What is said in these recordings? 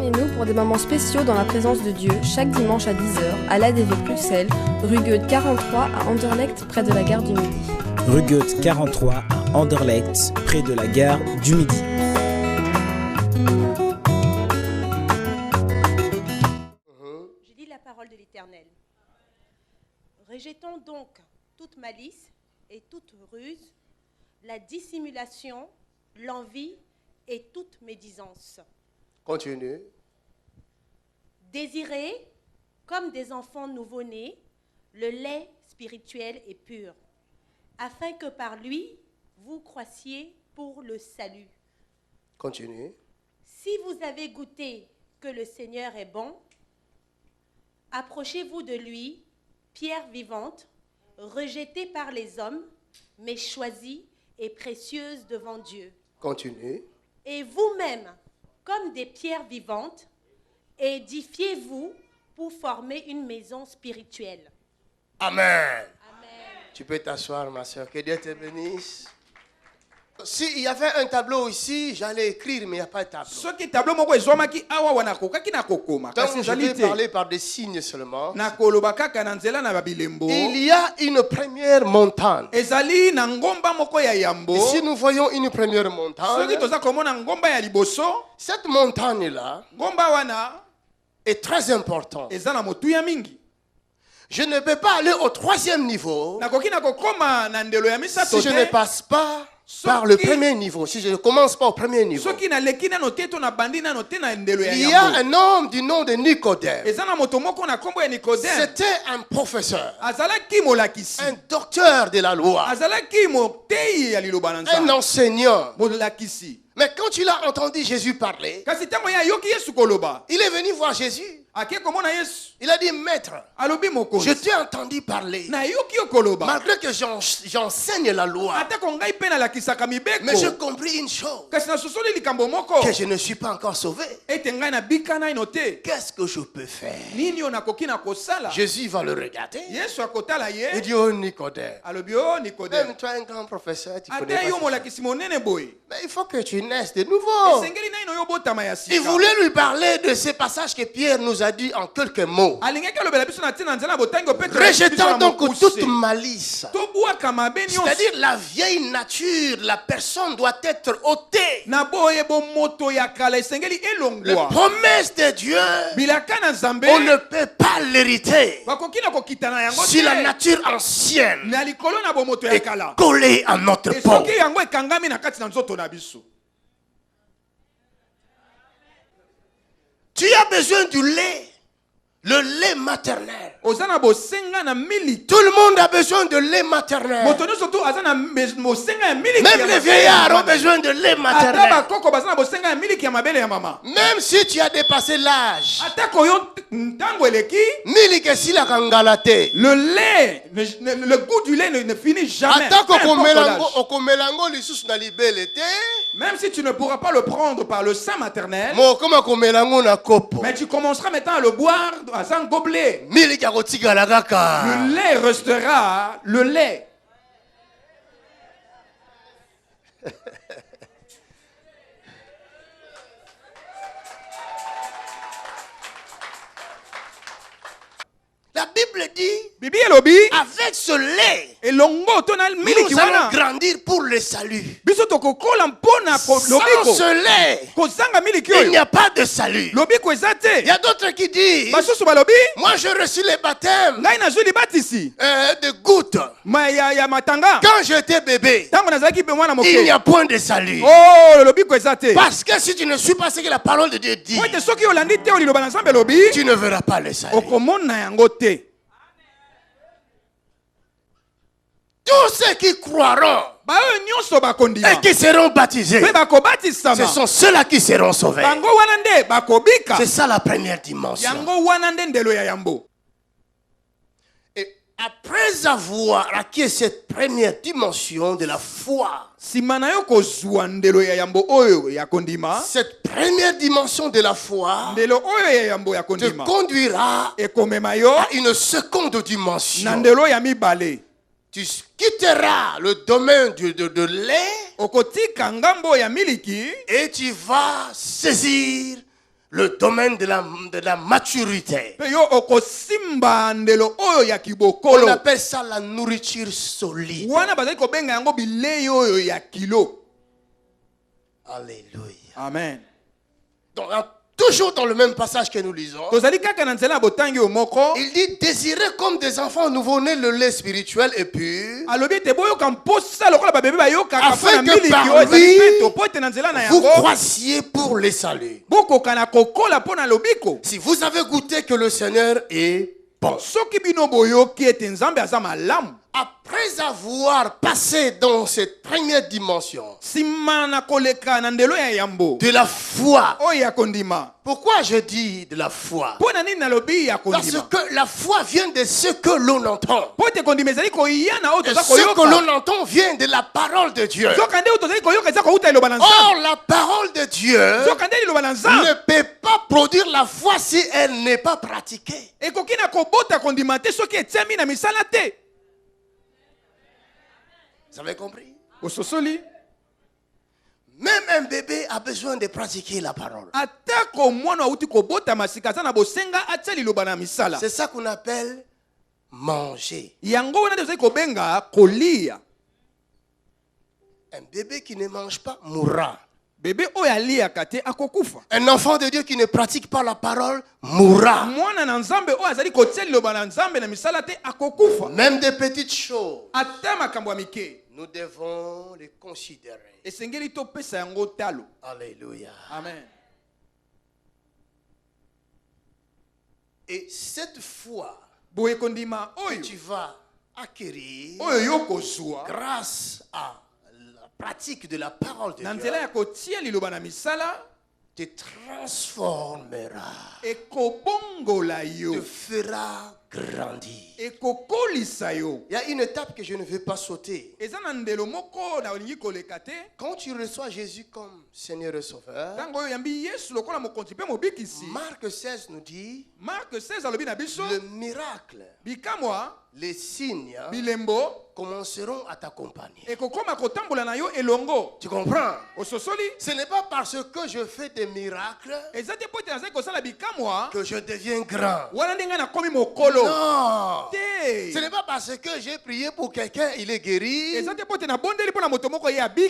Rejoignez-nous pour des moments spéciaux dans la présence de Dieu chaque dimanche à 10h à l'ADV Bruxelles, rue Goethe 43 à Anderlecht, près de la gare du Midi. Rue Goethe 43 à Anderlecht, près de la gare du Midi. Je lis la parole de l'Éternel. Rejetons donc toute malice et toute ruse, la dissimulation, l'envie et toute médisance. Continue. Désirez, comme des enfants nouveau-nés, le lait spirituel et pur, afin que par lui, vous croissiez pour le salut. Continue. Si vous avez goûté que le Seigneur est bon, approchez-vous de lui, pierre vivante, rejetée par les hommes, mais choisie et précieuse devant Dieu. Continue. Et vous-même, comme des pierres vivantes, édifiez-vous pour former une maison spirituelle. Amen. Amen. Tu peux t'asseoir, ma soeur. Que Dieu te bénisse. S'il y avait un tableau ici, j'allais écrire, mais il n'y a pas de tableau. Donc, je vais parler par des signes seulement. Il y a une première montagne. Et si nous voyons une première montagne, cette montagne-là est très importante. Je ne peux pas aller au troisième niveau si je ne passe pas par le premier niveau, si je ne commence pas au premier niveau. Il y a un homme du nom de Nicodème. C'était un professeur, un docteur de la loi, un enseignant. Mais quand il a entendu Jésus parler, il est venu voir Jésus. Il a dit, maître, je t'ai entendu parler. Malgré que j'enseigne la loi, mais j'ai compris une chose, que je ne suis pas encore sauvé. Qu'est-ce que je peux faire? Jésus va le regarder. Il dit, oh Nicodème, même toi un grand professeur, tu connais pas. Mais il faut que tu naisses de nouveau. Il voulait lui parler de ces passages que Pierre nous a dit en quelques mots. Rejetant donc toute malice, c'est-à-dire la vieille nature, la personne doit être ôtée. Les promesses de Dieu, on ne peut pas l'hériter si la nature ancienne est collée à notre peau. Tu as besoin du lait, le lait maternel. Tout le monde a besoin de lait maternel. Même les vieillards ont besoin de lait maternel. Même si tu as dépassé l'âge. Le lait, le goût du lait ne finit jamais. Même si tu ne pourras pas le prendre par le sein maternel, mais tu commenceras maintenant à le boire dans un gobelet. Le lait restera le lait. La Bible dit, avec ce lait, nous allons grandir pour le salut. Sans ce lait, il n'y a pas de salut. Il y a d'autres qui disent, moi j'ai reçu le baptême de gouttes quand j'étais bébé. Il n'y a point de salut. Parce que si tu ne suis pas ce que la parole de Dieu dit, tu ne verras pas le salut. Tous ceux qui croiront et qui seront baptisés, ce sont ceux-là qui seront sauvés. C'est ça la première dimension. Et après avoir acquis cette première dimension de la foi, cette première dimension de la foi te conduira à une seconde dimension. Tu quitteras le domaine de lait et tu vas saisir le domaine de la maturité. On appelle ça la nourriture solide. Alléluia. Amen. Donc, toujours dans le même passage que nous lisons, il dit désirer comme des enfants nouveau-nés le lait spirituel et pur, afin que par lui vous croissiez pour les saluts. Si vous avez goûté que le Seigneur est bon, après avoir passé dans cette première dimension de la foi. Pourquoi je dis de la foi? Parce que la foi vient de ce que l'on entend. Et ce que l'on entend vient de la parole de Dieu. Or, la parole de Dieu ne peut pas produire la foi si elle n'est pas pratiquée. Vous avez compris? Même un bébé a besoin de pratiquer la parole. C'est ça qu'on appelle manger. Un bébé qui ne mange pas mourra. Un enfant de Dieu qui ne pratique pas la parole mourra. Même des petites choses, nous devons les considérer. Alléluia. Amen. Et cette foi que tu vas acquérir grâce à la pratique de la parole de Dieu te transformera, te fera grandir. Il y a une étape que je ne veux pas sauter. Quand tu reçois Jésus comme Seigneur et Sauveur, Marc 16 nous dit le miracle, les signes commenceront à t'accompagner. Tu comprends? Ce n'est pas parce que je fais des miracles que je deviens grand. Non. Ce n'est pas parce que j'ai prié pour quelqu'un, il est guéri, que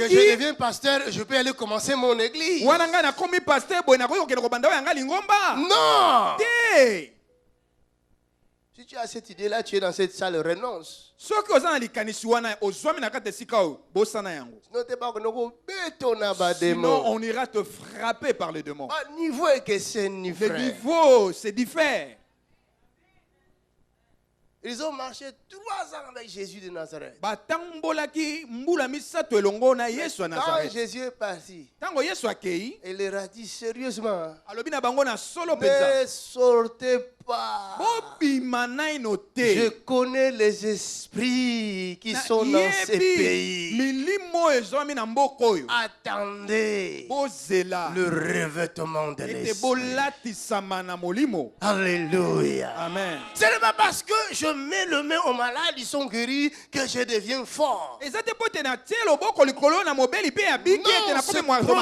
je deviens pasteur, je peux aller commencer mon église. Non. Si tu as cette idée-là, tu es dans cette salle, renonce. Sinon, on ira te frapper par les démons. Le niveau c'est différent. Ils ont marché 3 ans avec Jésus de Nazareth. Quand Jésus est parti, il leur a dit sérieusement, ne sortez pas. Je connais les esprits qui sont dans ces pays. Attendez le revêtement de l'esprit. Alléluia. Amen. Ce n'est pas parce que je mets le main aux malades, ils sont guéris, que je deviens fort. Non,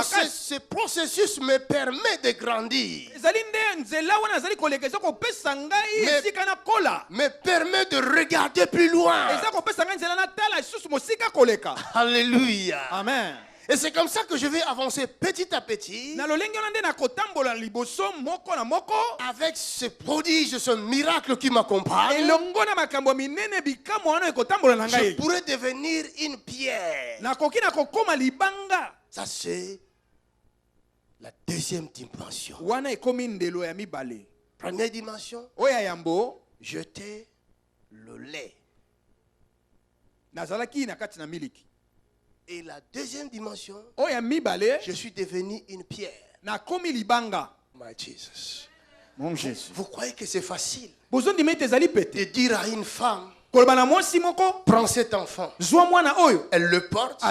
ce processus me permet de grandir. Me permet de regarder plus loin. Alléluia. Amen. Et c'est comme ça que je vais avancer petit à petit avec ce prodige, ce miracle qui m'accompagne. Je pourrais devenir une pierre. Ça, c'est la deuxième dimension. Première dimension, jeter le lait. Et la deuxième dimension, je suis devenu une pierre. My Jesus. Mon Jésus. Vous croyez que c'est facile de dire à une femme, prends cet enfant, elle le porte,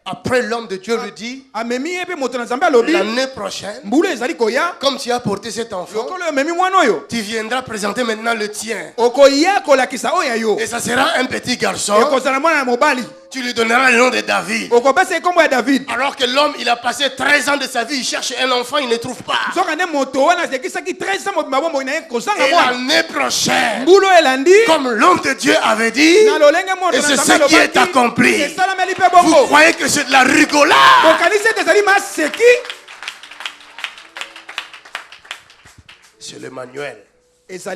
Après, l'homme de Dieu lui dit, l'année prochaine, comme tu as porté cet enfant, tu viendras présenter maintenant le tien. Et ça sera un petit garçon. Tu lui donneras le nom de David. Alors que l'homme, il a passé 13 ans de sa vie, il cherche un enfant, il ne trouve pas. Et l'année prochaine, comme l'homme de Dieu avait dit, et c'est ce qui est accompli. Vous croyez que c'est de la rigolade? C'est l'Emmanuel. C'est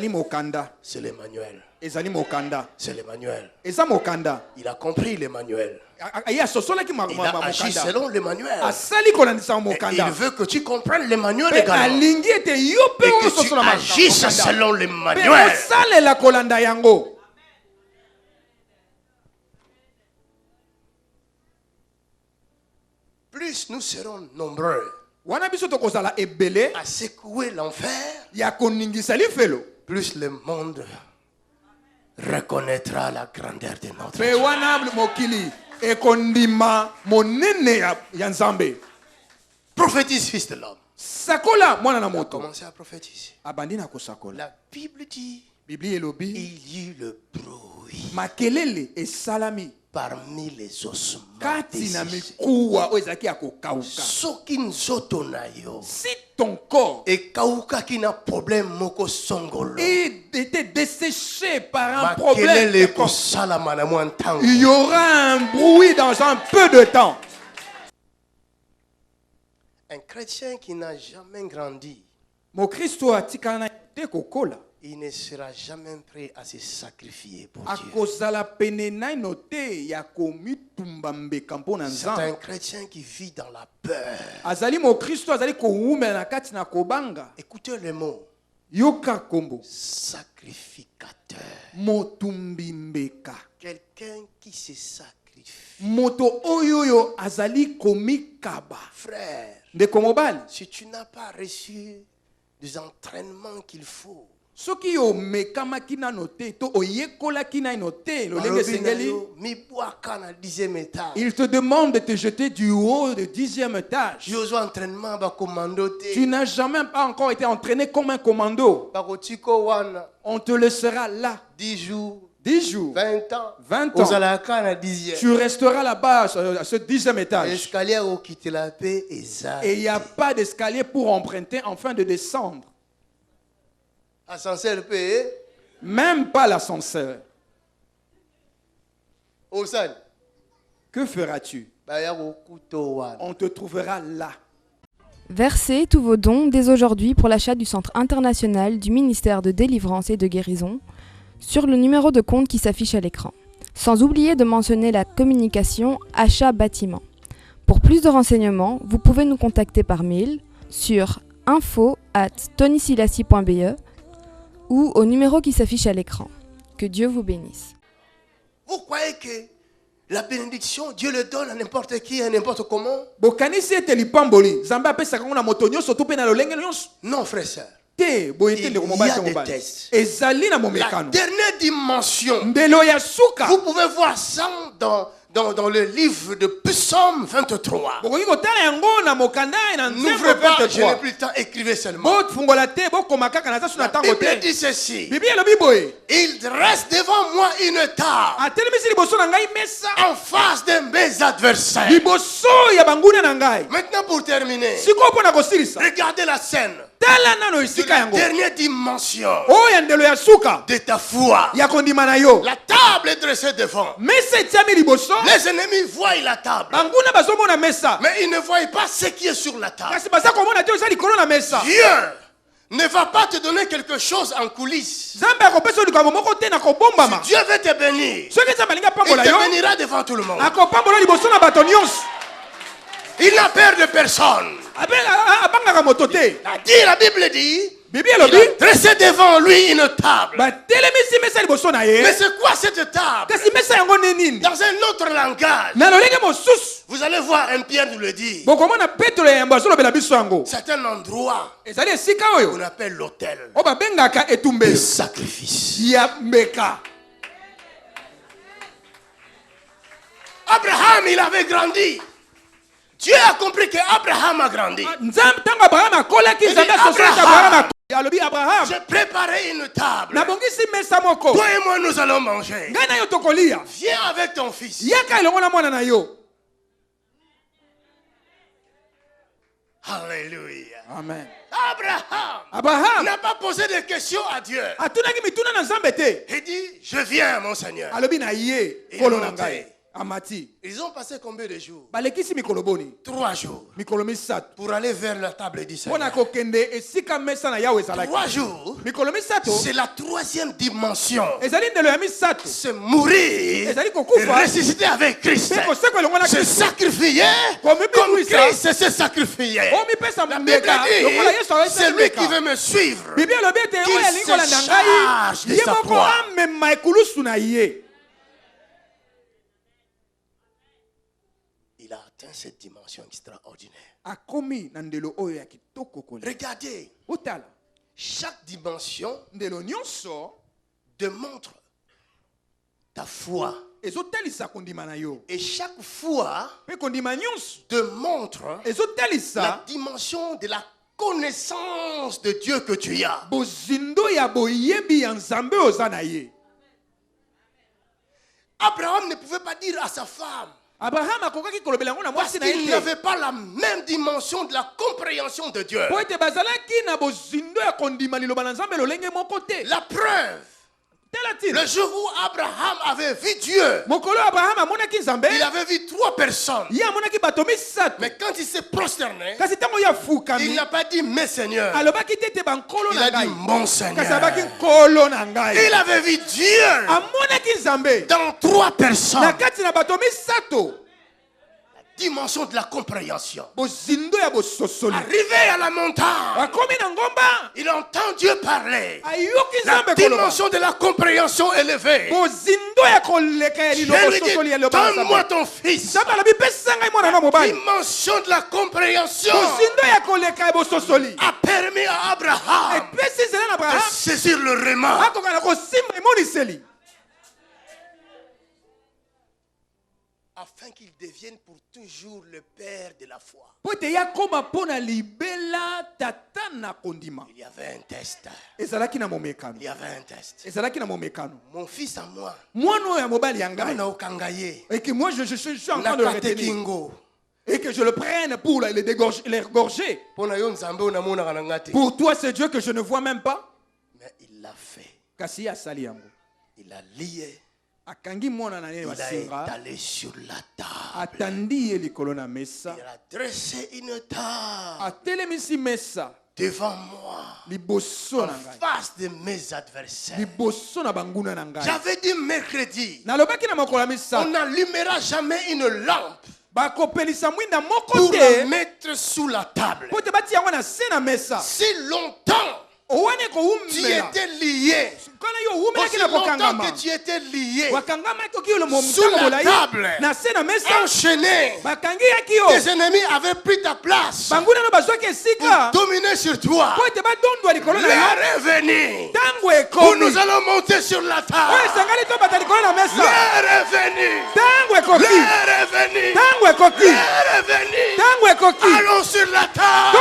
l'Emmanuel. C'est l'Emmanuel. Il a compris l'Emmanuel. Il a agi selon l'Emmanuel. Et il veut que tu comprennes l'Emmanuel également. Et que tu agisses selon l'Emmanuel. Plus nous serons nombreux à secouer l'enfer, plus le monde reconnaîtra la grandeur de notre Dieu. Prophétise, fils de l'homme. Commencez à prophétiser. La Bible dit, il y eut le bruit parmi les ossements. Si ton corps était desséché par un problème, il y aura un bruit dans un peu de temps. Un chrétien qui n'a jamais grandi, il ne sera jamais prêt à se sacrifier pour Dieu. C'est un chrétien qui vit dans la peur. Écoutez le mot. Sacrificateur. Quelqu'un qui se sacrifie. Frère, si tu n'as pas reçu des entraînements qu'il faut, il te demande de te jeter du haut du 10e étage. Tu n'as jamais pas encore été entraîné comme un commando. On te laissera là 10 jours, 20 ans, tu resteras là-bas à ce 10e étage. Et il n'y a pas d'escalier pour emprunter afin de descendre. Ascenseur payé. Même pas l'ascenseur. Que feras-tu? On te trouvera là. Versez tous vos dons dès aujourd'hui pour l'achat du Centre international du ministère de délivrance et de guérison sur le numéro de compte qui s'affiche à l'écran. Sans oublier de mentionner la communication achat bâtiment. Pour plus de renseignements, vous pouvez nous contacter par mail sur info@tonysilassi.be ou au numéro qui s'affiche à l'écran. Que Dieu vous bénisse. Vous croyez que la bénédiction, Dieu le donne à n'importe qui, à n'importe comment? Non, frère, sœur. Il y a des tests. La dernière dimension, vous pouvez voir ça dans le livre de Psaume 23. N'ouvrez pas, je n'ai plus le temps, écrivez seulement. La Bible dit ceci. Il dresse devant moi une table en face de mes adversaires. Maintenant pour terminer, regardez la scène. La dernière dimension de ta foi. La table est dressée devant. Les ennemis voient la table, mais ils ne voient pas ce qui est sur la table. Dieu ne va pas te donner quelque chose en coulisses. Si Dieu veut te bénir, il te bénira devant tout le monde. Il n'a peur de personne. La Bible dit, il a dressé devant lui une table. Mais c'est quoi cette table? Dans un autre langage, vous allez voir un Pierre nous le dit. C'est un endroit qu'on appelle l'autel de sacrifice. Abraham, il avait grandi. Dieu a compris que Abraham a grandi. J'ai préparé une table. Toi et moi, nous allons manger. Viens avec ton fils. Alléluia. Amen. Abraham n'a pas posé de questions à Dieu. Il dit, je viens, mon Seigneur. Ils ont passé combien de jours? 3 jours. Pour aller vers la table du Seigneur. 3 jours. C'est la 3e dimension. C'est mourir et ressusciter avec Christ. Se sacrifier comme Christ se sacrifiait. La Bible dit, c'est lui qui veut me suivre, qu'il se charge de sa croix. Il a atteint cette dimension extraordinaire. Regardez, chaque dimension démontre ta foi. Et chaque foi démontre la dimension de la connaissance de Dieu que tu as. Abraham ne pouvait pas dire à sa femme, parce qu'il n'avait pas la même dimension de la compréhension de Dieu. La preuve, le jour où Abraham avait vu Dieu, il avait vu 3 personnes. Mais quand il s'est prosterné, il n'a pas dit mes seigneurs, il a dit mon Seigneur. Il avait vu Dieu dans 3 personnes. Dimension de la compréhension. Arrivé à la montagne, il entend Dieu parler. La dimension de la compréhension élevée. Dieu lui dit, donne-moi ton fils. Dimension de la compréhension a permis à Abraham de saisir le réma. Afin qu'il devienne pour toujours le père de la foi. Il y avait un test. Il y avait un test. Mon fils à moi, et que moi je suis en train de le retenir. Et que je le prenne pour l'égorger. Pour toi, c'est Dieu que je ne vois même pas. Mais il l'a fait. Il a lié. Il a étalé sur la table. Il a dressé une table devant moi, en face de mes adversaires. J'avais dit mercredi, on n'allumera jamais une lampe pour la mettre sous la table. Si longtemps tu étais lié, aussi longtemps que tu étais lié sous la table, enchaîné, tes ennemis avaient pris ta place pour dominer sur toi. L'heure est venue où nous allons monter sur la table. L'heure est venue. L'heure est venue. L'heure est venue. Allons sur la table.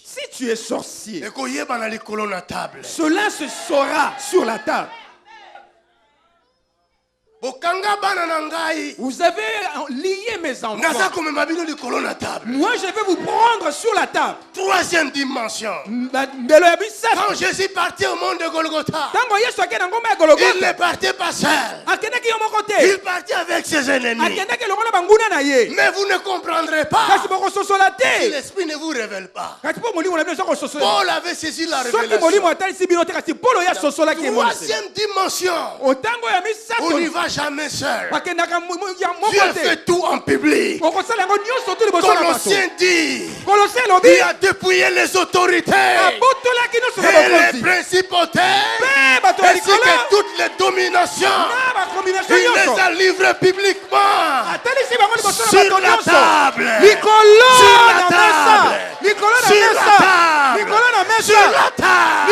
Si tu es sorcier, cela se saura sur la table. Vous avez lié mes enfants. Moi, je vais vous prendre sur la table. 3e dimension. Quand Jésus partait au monde de Golgotha, il ne partait pas seul. Il partait avec ses ennemis. Mais vous ne comprendrez pas si l'esprit ne vous révèle pas. Paul avait saisi la révélation. 3e dimension. On n'y va jamais seul. Dieu fait tout en public. Colossiens dit, il a dépouillé les autorités et les principautés ainsi que toutes les dominations. Il les a livrées publiquement sur la table. Sur la table. Sur la table.